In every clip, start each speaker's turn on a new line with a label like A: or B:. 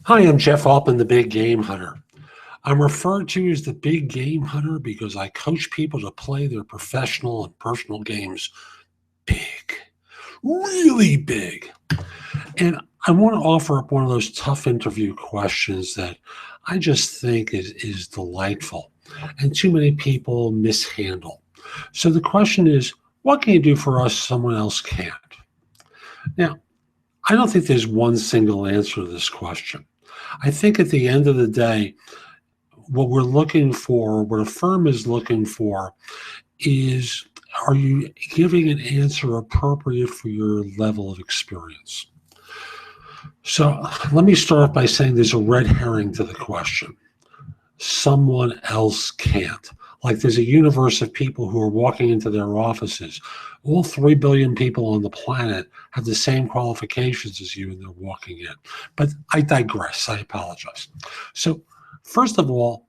A: Hi, I'm Jeff Altman, the Big Game Hunter. I'm referred to as the Big Game Hunter because I coach people to play their professional and personal games big, really big. And I want to offer up one of those tough interview questions that I just think is delightful and too many people mishandle. So the question is, what can you do for us someone else can't? Now, I don't think there's one single answer to this question. I think at the end of the day, what we're looking for, what a firm is looking for, is are you giving an answer appropriate for your level of experience? So let me start by saying there's a red herring to the question. Someone else can't. Like there's a universe of people who are walking into their offices. All 3 billion people on the planet have the same qualifications as you and they're walking in. But I digress. I apologize. So, first of all,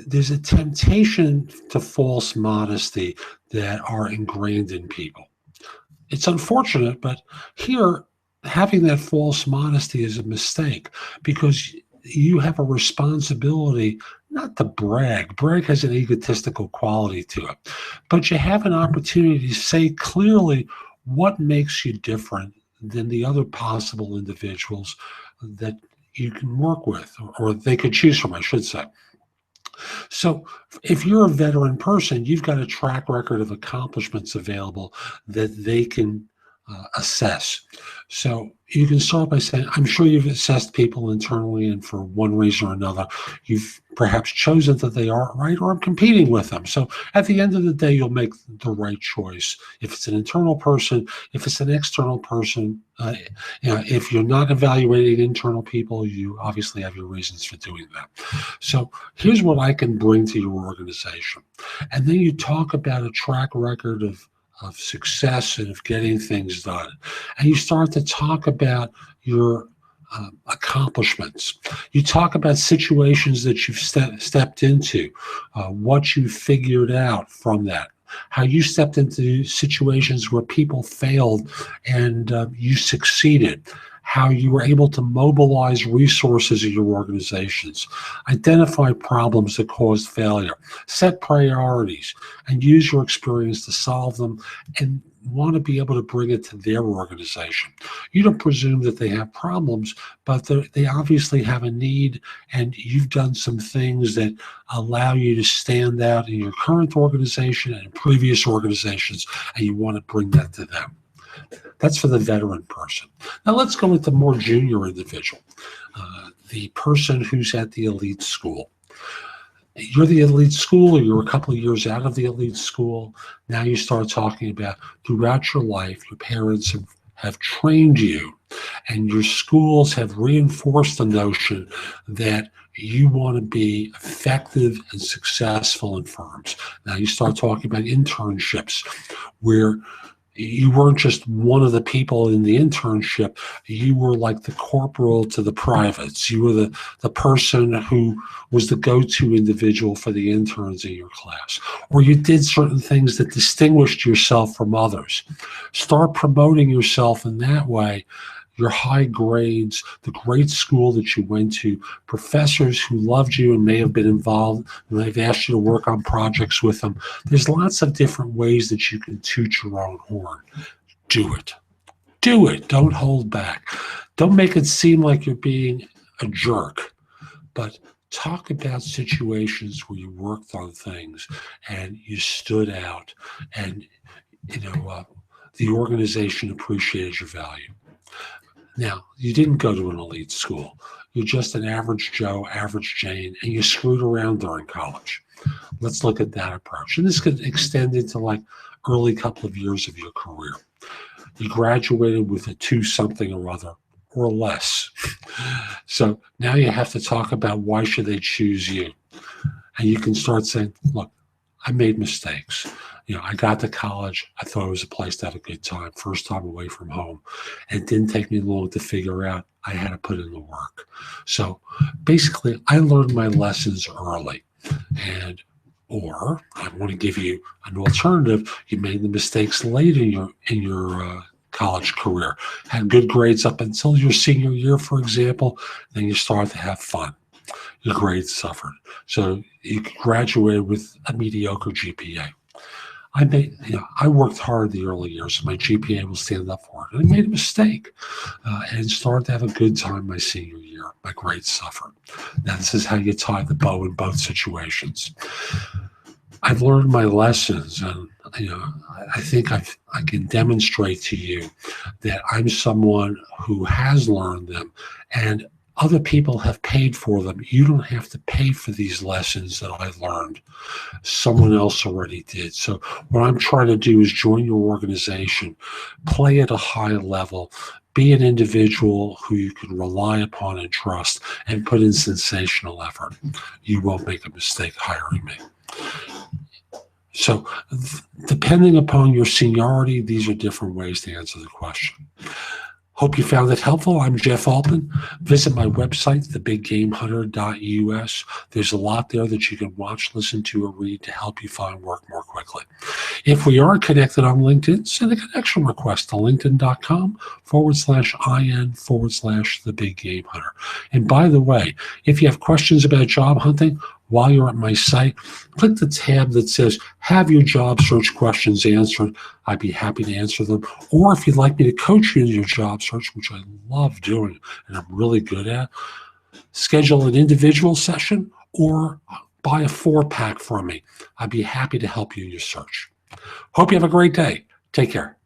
A: there's a temptation to false modesty that are ingrained in people. It's unfortunate, but here, having that false modesty is a mistake because you have a responsibility not to brag. Brag has an egotistical quality to it, but you have an opportunity to say clearly what makes you different than the other possible individuals that you can work with or they could choose from, I should say. So if you're a veteran person, you've got a track record of accomplishments available that they can assess. So you can start by saying, I'm sure you've assessed people internally, and for one reason or another, you've perhaps chosen that they aren't right or I'm competing with them. So at the end of the day, you'll make the right choice. If it's an internal person, if it's an external person, if you're not evaluating internal people, you obviously have your reasons for doing that. So here's what I can bring to your organization. And then you talk about a track record of success and of getting things done. And you start to talk about your accomplishments. You talk about situations that you've stepped into, what you figured out from that, how you stepped into situations where people failed and you succeeded, how you were able to mobilize resources of your organizations, identify problems that caused failure, set priorities, and use your experience to solve them and want to be able to bring it to their organization. You don't presume that they have problems, but they obviously have a need, and you've done some things that allow you to stand out in your current organization and in previous organizations, and you want to bring that to them. That's for the veteran person. Now let's go with the more junior individual, the person who's at the elite school. You're the elite school, or you're a couple of years out of the elite school. Now you start talking about throughout your life, your parents have trained you, and your schools have reinforced the notion that you want to be effective and successful in firms. Now you start talking about internships where you weren't just one of the people in the internship. You were like the corporal to the privates. You were the person who was the go-to individual for the interns in your class. Or you did certain things that distinguished yourself from others. Start promoting yourself in that way. Your high grades, the great school that you went to, professors who loved you and may have been involved, and they've asked you to work on projects with them. There's lots of different ways that you can toot your own horn. Do it. Do it. Don't hold back. Don't make it seem like you're being a jerk, but talk about situations where you worked on things and you stood out and, the organization appreciated your value. Now, you didn't go to an elite school. You're just an average Joe, average Jane, and you screwed around during college. Let's look at that approach. And this could extend into like early couple of years of your career. You graduated with a 2 something or other or less. So now you have to talk about why should they choose you. And you can start saying, look, I made mistakes. I got to college. I thought it was a place to have a good time. First time away from home. And it didn't take me long to figure out I had to put in the work. So basically, I learned my lessons early. Or I want to give you an alternative. You made the mistakes late in your college career. Had good grades up until your senior year, for example, then you start to have fun. Your grades suffered. So you graduated with a mediocre GPA. I worked hard the early years, so my GPA will stand up for it. And I made a mistake and started to have a good time my senior year. My grades suffered. Now, this is how you tie the bow in both situations. I've learned my lessons, and I think I can demonstrate to you that I'm someone who has learned them, and other people have paid for them. You don't have to pay for these lessons that I've learned. Someone else already did. So what I'm trying to do is join your organization, play at a high level, be an individual who you can rely upon and trust, and put in sensational effort. You won't make a mistake hiring me. So depending upon your seniority, these are different ways to answer the question. Hope you found it helpful. I'm Jeff Altman. Visit my website, thebiggamehunter.us. There's a lot there that you can watch, listen to, or read to help you find work more quickly. If we are connected on LinkedIn, send a connection request to linkedin.com/IN/thebiggamehunter. And by the way, if you have questions about job hunting, while you're at my site, click the tab that says, have your job search questions answered. I'd be happy to answer them. Or if you'd like me to coach you in your job search, which I love doing and I'm really good at, schedule an individual session or buy a 4-pack from me. I'd be happy to help you in your search. Hope you have a great day. Take care.